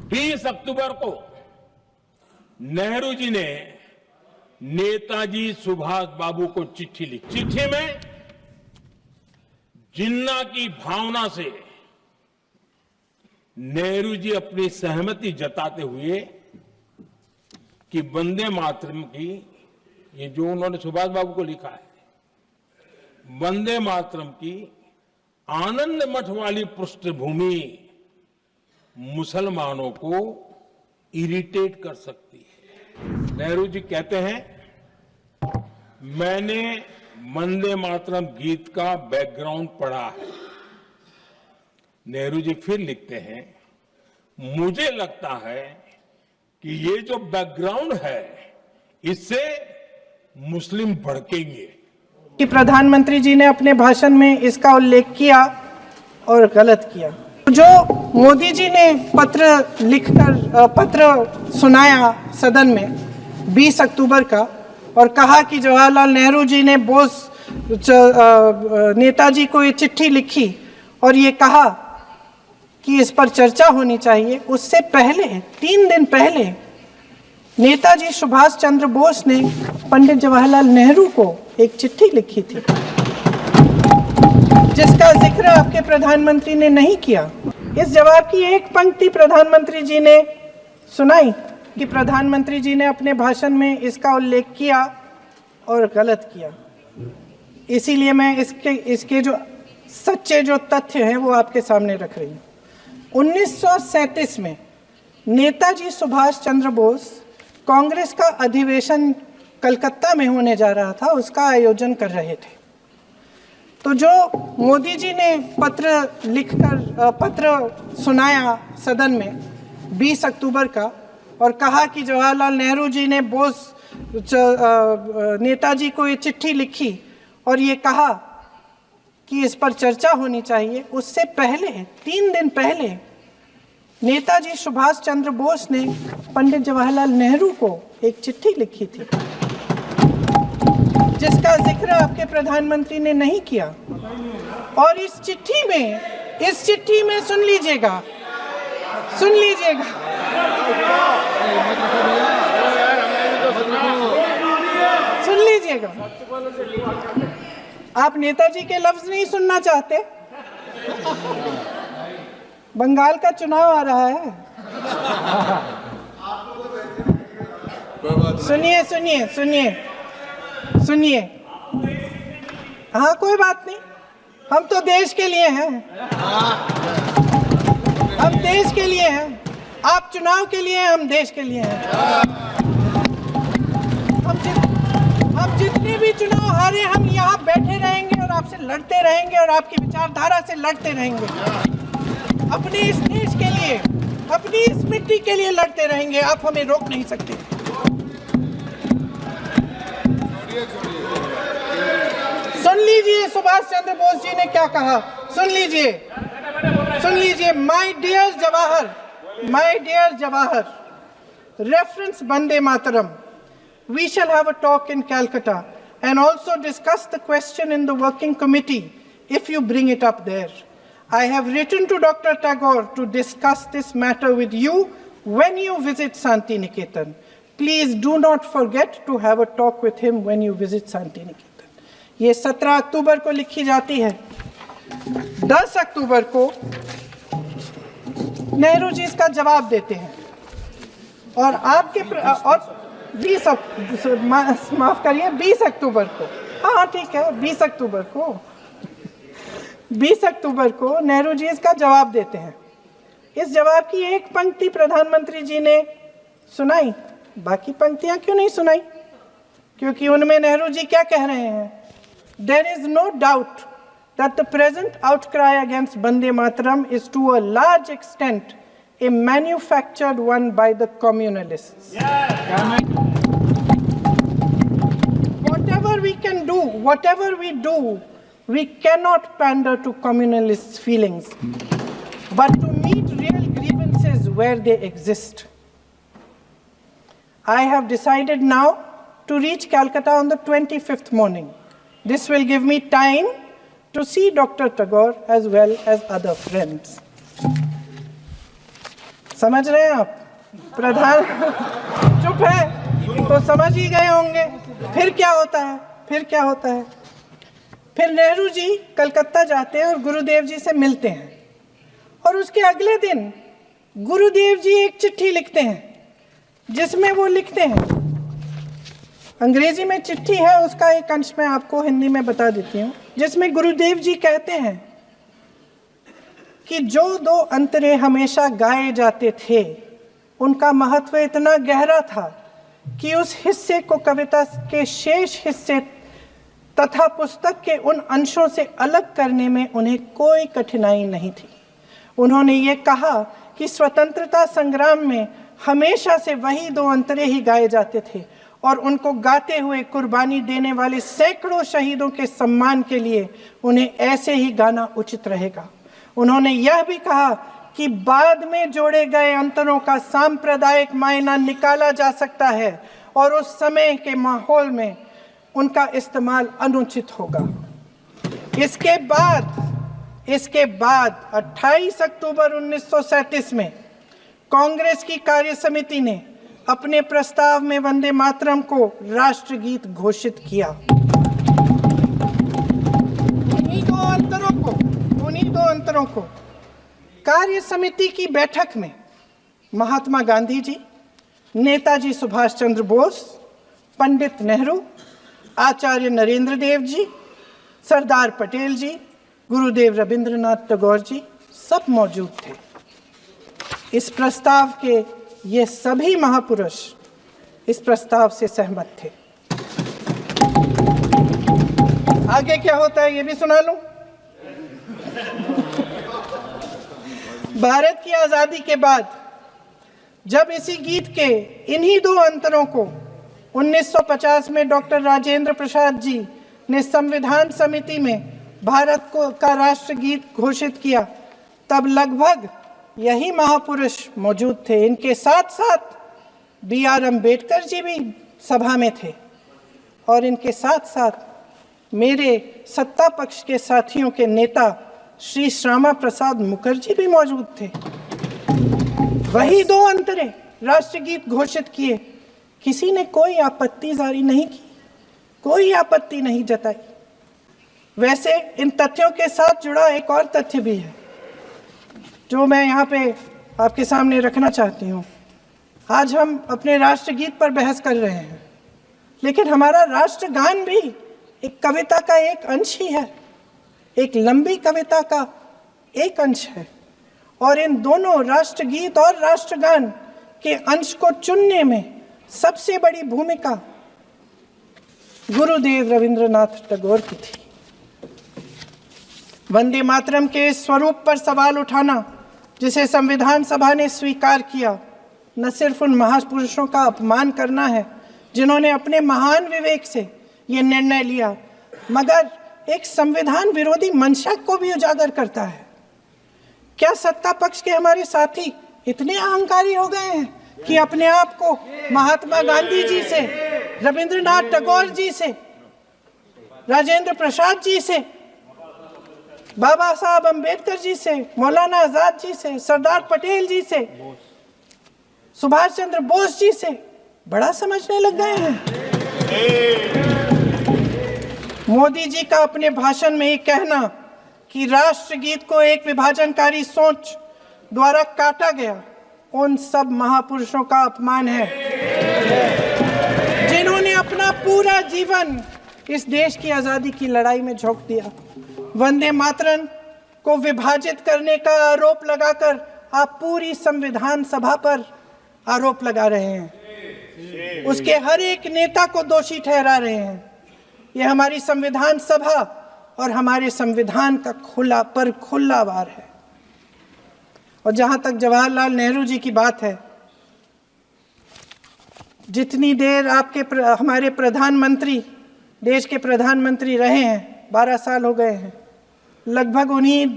20 अक्टूबर को नेहरू जी ने नेताजी सुभाष बाबू को चिट्ठी लिखी। चिट्ठी में जिन्ना की भावना से नेहरू जी अपनी सहमति जताते हुए कि वंदे मातरम की, ये जो उन्होंने सुभाष बाबू को लिखा है, वंदे मातरम की आनंद मठ वाली पृष्ठभूमि मुसलमानों को इरिटेट कर सकती है। नेहरू जी कहते हैं, मैंने वंदे मातरम गीत का बैकग्राउंड पढ़ा है। नेहरू जी फिर लिखते हैं, मुझे लगता है कि ये जो बैकग्राउंड है इससे मुस्लिम भड़केंगे। कि प्रधानमंत्री जी ने अपने भाषण में इसका उल्लेख किया और गलत किया। जो मोदी जी ने पत्र सुनाया सदन में 20 अक्टूबर का और कहा कि जवाहरलाल नेहरू जी ने बोस नेताजी को ये चिट्ठी लिखी और ये कहा कि इस पर चर्चा होनी चाहिए, उससे पहले 3 दिन पहले नेताजी सुभाष चंद्र बोस ने पंडित जवाहरलाल नेहरू को एक चिट्ठी लिखी थी जिसका जिक्र आपके प्रधानमंत्री ने नहीं किया। इस जवाब की एक पंक्ति प्रधानमंत्री जी ने सुनाई कि प्रधानमंत्री जी ने अपने भाषण में इसका उल्लेख किया और गलत किया। इसीलिए मैं इसके जो सच्चे जो तथ्य हैं वो आपके सामने रख रही हूँ। 1937 में नेताजी सुभाष चंद्र बोस कांग्रेस का अधिवेशन कलकत्ता में होने जा रहा था, उसका आयोजन कर रहे थे। तो जो मोदी जी ने पत्र सुनाया सदन में 20 अक्टूबर का और कहा कि जवाहरलाल नेहरू जी ने बोस नेताजी को ये चिट्ठी लिखी और ये कहा कि इस पर चर्चा होनी चाहिए, उससे पहले 3 दिन पहले नेताजी सुभाष चंद्र बोस ने पंडित जवाहरलाल नेहरू को एक चिट्ठी लिखी थी जिसका जिक्र आपके प्रधानमंत्री ने नहीं किया। और इस चिट्ठी में सुन लीजिएगा, आप नेताजी के लफ्ज नहीं सुनना चाहते? बंगाल का चुनाव आ रहा है, सुनिए। हाँ, कोई बात नहीं, हम तो देश के लिए हैं, हम देश के लिए हैं। आप चुनाव के लिए हैं, हम देश के लिए हैं। हम जितने भी चुनाव हारे, हम यहाँ बैठे रहेंगे और आपसे लड़ते रहेंगे और आपकी विचारधारा से लड़ते रहेंगे। अपने इस देश के लिए, अपनी इस मिट्टी के लिए लड़ते रहेंगे। आप हमें रोक नहीं सकते। सुन लीजिए सुभाष चंद्र बोस जी ने क्या कहा, सुन लीजिए। My dear Jawahar, reference Vande Mataram, we shall have a talk in Calcutta and also discuss the question in the working committee if you bring it up there. I have written to Dr. Tagore to discuss this matter with you when you visit Santi Niketan. Please do not forget to have a talk with him when you visit Santi Niketan. ये 17 अक्टूबर को लिखी जाती है। 10 अक्टूबर को नेहरू जी इसका जवाब देते हैं और आपके और 20 अक्टूबर को, हाँ ठीक है, 20 अक्टूबर को नेहरू जी इसका जवाब देते हैं। इस जवाब की एक पंक्ति प्रधानमंत्री जी ने सुनाई, बाकी पंक्तियां क्यों नहीं सुनाई? क्योंकि उनमें नेहरू जी क्या कह रहे हैं? There is no doubt that the present outcry against Vande Mataram is to a large extent a manufactured one by the communalists. Whatever we do, we cannot pander to communalists' feelings, but to meet real grievances where they exist. I have decided now to reach Calcutta on the 25th morning. This will give me time to see Dr. Tagore as well as other friends. समझ रहे हैं आप? प्रधान चुप है तो समझ ही गए होंगे। फिर क्या होता है? फिर नेहरू जी कलकत्ता जाते हैं और गुरुदेव जी से मिलते हैं, और उसके अगले दिन गुरुदेव जी एक चिट्ठी लिखते हैं जिसमें वो लिखते हैं, अंग्रेजी में चिट्ठी है, उसका एक अंश मैं आपको हिंदी में बता देती हूँ, जिसमें गुरुदेव जी कहते हैं कि जो दो अंतरे हमेशा गाए जाते थे उनका महत्व इतना गहरा था कि उस हिस्से को कविता के शेष हिस्से तथा पुस्तक के उन अंशों से अलग करने में उन्हें कोई कठिनाई नहीं थी। उन्होंने ये कहा कि स्वतंत्रता संग्राम में हमेशा से वही दो अंतरे ही गाए जाते थे और उनको गाते हुए कुर्बानी देने वाले सैकड़ों शहीदों के सम्मान के लिए उन्हें ऐसे ही गाना उचित रहेगा। उन्होंने यह भी कहा कि बाद में जोड़े गए अंतरों का सांप्रदायिक मायना निकाला जा सकता है और उस समय के माहौल में उनका इस्तेमाल अनुचित होगा। इसके बाद 28 अक्टूबर 1937 में कांग्रेस की कार्य समिति ने अपने प्रस्ताव में वंदे मातरम को राष्ट्रगीत घोषित किया। उन्हीं दो अंतरों को कार्य समिति की बैठक में महात्मा गांधी जी, नेताजी सुभाष चंद्र बोस, पंडित नेहरू, आचार्य नरेंद्र देव जी, सरदार पटेल जी, गुरुदेव रविंद्रनाथ टैगोर जी सब मौजूद थे। इस प्रस्ताव के ये सभी महापुरुष इस प्रस्ताव से सहमत थे। आगे क्या होता है ये भी सुना लूं। भारत की आजादी के बाद जब इसी गीत के इन्हीं दो अंतरों को 1950 में डॉक्टर राजेंद्र प्रसाद जी ने संविधान समिति में भारत का राष्ट्रगीत घोषित किया, तब लगभग यही महापुरुष मौजूद थे। इनके साथ साथ B.R. अम्बेडकर जी भी सभा में थे और इनके साथ साथ मेरे सत्ता पक्ष के साथियों के नेता श्री श्यामा प्रसाद मुखर्जी भी मौजूद थे। वही दो अंतरे राष्ट्रगीत घोषित किए। किसी ने कोई आपत्ति जारी नहीं की, कोई आपत्ति नहीं जताई। वैसे इन तथ्यों के साथ जुड़ा एक और तथ्य भी है जो मैं यहाँ पे आपके सामने रखना चाहती हूँ। आज हम अपने राष्ट्रगीत पर बहस कर रहे हैं, लेकिन हमारा राष्ट्रगान भी एक कविता का एक अंश ही है, एक लंबी कविता का एक अंश है। और इन दोनों राष्ट्रगीत और राष्ट्रगान के अंश को चुनने में सबसे बड़ी भूमिका गुरुदेव रविंद्रनाथ टैगोर की थी। वंदे मातरम के स्वरूप पर सवाल उठाना, जिसे संविधान सभा ने स्वीकार किया, न सिर्फ उन महापुरुषों का अपमान करना है जिन्होंने अपने महान विवेक से ये निर्णय लिया, मगर एक संविधान विरोधी मंशा को भी उजागर करता है। क्या सत्ता पक्ष के हमारे साथी इतने अहंकारी हो गए हैं कि अपने आप को महात्मा गांधी जी से, रविंद्रनाथ टैगोर जी से, राजेंद्र प्रसाद जी से, बाबा साहब अम्बेडकर जी से, मौलाना आजाद जी से, सरदार पटेल जी से, सुभाष चंद्र बोस जी से बड़ा समझने लग गए हैं? मोदी जी का अपने भाषण में ये कहना कि राष्ट्रगीत को एक विभाजनकारी सोच द्वारा काटा गया, उन सब महापुरुषों का अपमान है जिन्होंने अपना पूरा जीवन इस देश की आजादी की लड़ाई में झोंक दिया। वंदे मातरम को विभाजित करने का आरोप लगाकर आप पूरी संविधान सभा पर आरोप लगा रहे हैं, उसके हर एक नेता को दोषी ठहरा रहे हैं। यह हमारी संविधान सभा और हमारे संविधान का खुला वार है। और जहां तक जवाहरलाल नेहरू जी की बात है, जितनी देर हमारे प्रधानमंत्री देश के प्रधानमंत्री रहे हैं, 12 साल हो गए हैं, लगभग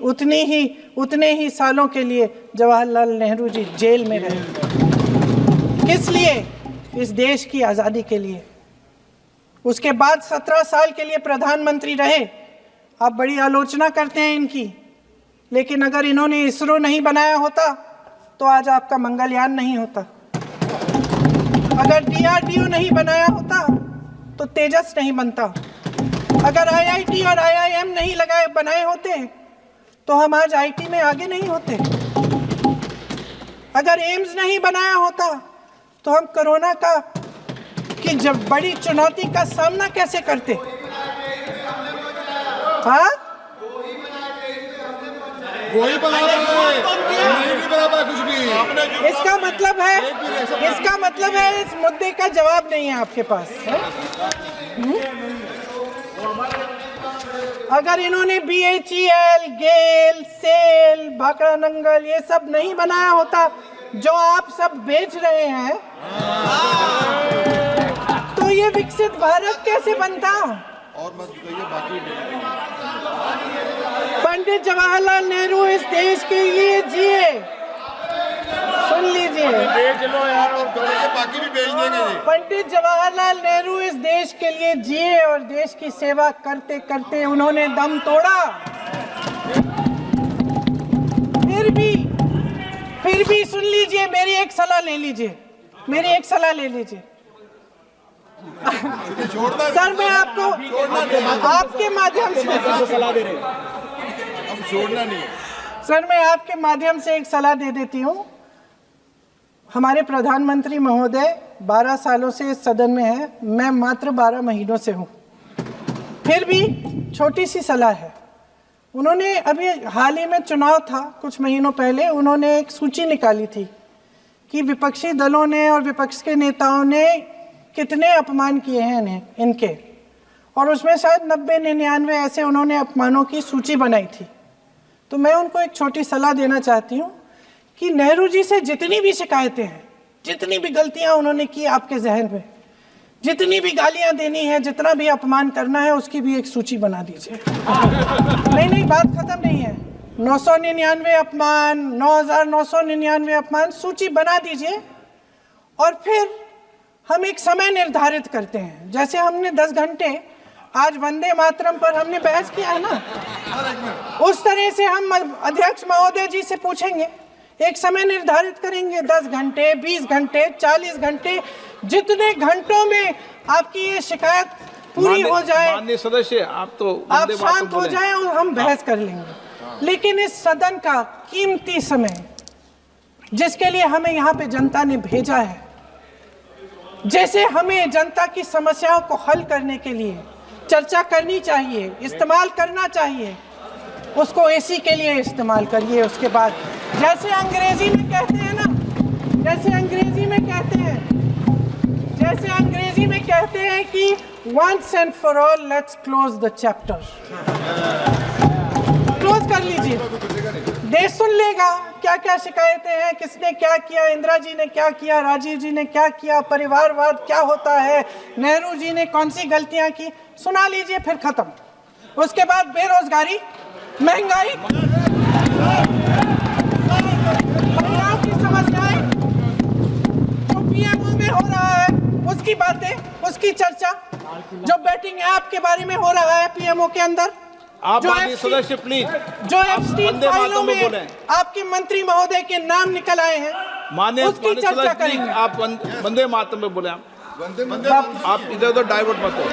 उतने ही सालों के लिए जवाहरलाल नेहरू जी जेल में रहे। किस लिए? इस देश की आज़ादी के लिए। उसके बाद 17 साल के लिए प्रधानमंत्री रहे। आप बड़ी आलोचना करते हैं इनकी, लेकिन अगर इन्होंने इसरो नहीं बनाया होता तो आज आपका मंगलयान नहीं होता। अगर DRDO नहीं बनाया होता तो तेजस नहीं बनता। अगर IIT और IIM नहीं बनाए होते तो हम आज IT में आगे नहीं होते। अगर एम्स नहीं बनाया होता तो हम कोरोना की जब बड़ी चुनौती का सामना कैसे करते? हाँ, वही बना रहा है, नहीं बना पाया कुछ भी। इसका मतलब है इस मुद्दे का जवाब नहीं है आपके पास। अगर इन्होंने BHEL, गेल, सेल, भाखड़ा नंगल ये सब नहीं बनाया होता जो आप सब बेच रहे हैं, तो ये विकसित भारत कैसे बनता? और मत बताइए बाकी। पंडित जवाहरलाल नेहरू इस देश के लिए जिए। सुन लीजिए, बेच लो यार, और बाकी भी बेच देंगे। पंडित जवाहरलाल नेहरू इस देश के लिए जिए और देश की सेवा करते करते उन्होंने दम तोड़ा। फिर भी सुन लीजिए, मेरी एक सलाह ले लीजिए, सर मैं आपको आपके माध्यम से सलाह दे रहे हैं, अब छोड़ना नहीं है। सर मैं आपके माध्यम से एक सलाह दे देती हूँ। हमारे प्रधानमंत्री महोदय 12 सालों से इस सदन में हैं, मैं मात्र 12 महीनों से हूँ। फिर भी छोटी सी सलाह है। उन्होंने अभी हाल ही में चुनाव था, कुछ महीनों पहले उन्होंने एक सूची निकाली थी कि विपक्षी दलों ने और विपक्ष के नेताओं ने कितने अपमान किए हैं इनके, और उसमें शायद 90-99 ऐसे उन्होंने अपमानों की सूची बनाई थी। तो मैं उनको एक छोटी सलाह देना चाहती हूँ कि नेहरू जी से जितनी भी शिकायतें हैं, जितनी भी गलतियाँ उन्होंने की आपके जहन में, जितनी भी गालियाँ देनी है, जितना भी अपमान करना है, उसकी भी एक सूची बना दीजिए। नहीं, बात खत्म नहीं है। 999 अपमान, 9,999 अपमान, सूची बना दीजिए और फिर हम एक समय निर्धारित करते हैं। जैसे हमने 10 घंटे आज वंदे मातरम पर हमने बहस किया है ना, उस तरह से हम अध्यक्ष महोदय जी से पूछेंगे, एक समय निर्धारित करेंगे, 10 घंटे, 20 घंटे, 40 घंटे, जितने घंटों में आपकी ये शिकायत पूरी हो जाए, माननीय सदस्य आप शांत हो जाए और हम बहस कर लेंगे। लेकिन इस सदन का कीमती समय, जिसके लिए हमें यहाँ पे जनता ने भेजा है, जैसे हमें जनता की समस्याओं को हल करने के लिए चर्चा करनी चाहिए, इस्तेमाल करना चाहिए, उसको एसी के लिए इस्तेमाल करिए। उसके बाद जैसे अंग्रेजी में कहते हैं ना, जैसे अंग्रेजी में कहते हैं कि once and for all let's close the chapter, close कर लीजिए। देश सुन लेगा क्या क्या शिकायतें हैं, किसने क्या किया, इंदिरा जी ने क्या किया, राजीव जी ने क्या किया, परिवारवाद क्या होता है, नेहरू जी ने कौन सी गलतियां की, सुना लीजिए, फिर खत्म। उसके बाद बेरोजगारी, महंगाई, महिलाओं की समस्याएं, जो पीएमओ में हो रहा है उसकी बातें, उसकी चर्चा, जो बैटिंग ऐप के बारे में हो रहा है पीएमओ के अंदर, आप सदस्य प्लीज, जो एफस्टीन फाइलों में आपके मंत्री महोदय के नाम निकल आए हैं, माननीय उसकी चर्चा करेंगे। आप वंदे मातरम में बोले, आप इधर उधर डाइवर्ट मत हो।